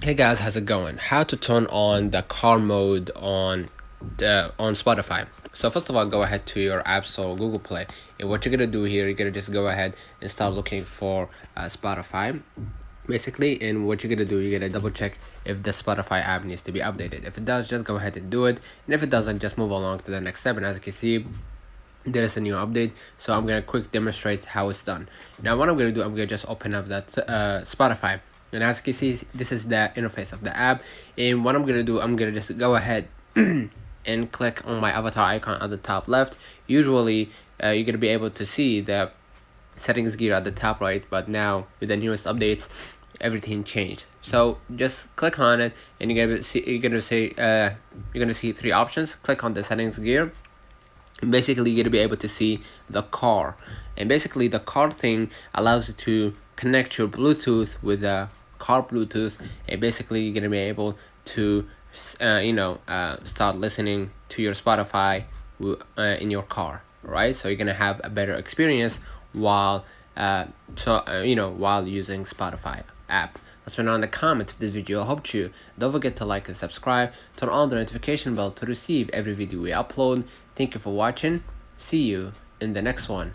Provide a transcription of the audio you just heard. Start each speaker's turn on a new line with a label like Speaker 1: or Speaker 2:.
Speaker 1: Hey guys, how's it going? How to turn on the car mode on Spotify. So first of all, go ahead to your App Store or Google Play. And what you're gonna do here, you're gonna just go ahead and start looking for Spotify. Basically, and what you're gonna do, you're gonna double check if the Spotify app needs to be updated. If it does, just go ahead and do it. And if it doesn't, just move along to the next step. And as you can see, there is a new update, so I'm gonna quick demonstrate how it's done. Now what I'm gonna do, I'm gonna just open up that Spotify, and as you can see, this is the interface of the app. And what I'm gonna do, I'm gonna just go ahead and click on my avatar icon at the top left. Usually you're gonna be able to see the settings gear at the top right, but now with the newest updates, everything changed. So just click on it, and you're gonna see three options. Click on the settings gear. Basically, you're gonna be able to see the car, and basically the car thing allows you to connect your Bluetooth with the car Bluetooth, and basically you're gonna be able to start listening to your Spotify in your car, right? So you're gonna have a better experience while while using Spotify app. Let's turn on the comment if this video helped you. Don't forget to like and subscribe. Turn on the notification bell to receive every video we upload. Thank you for watching. See you in the next one.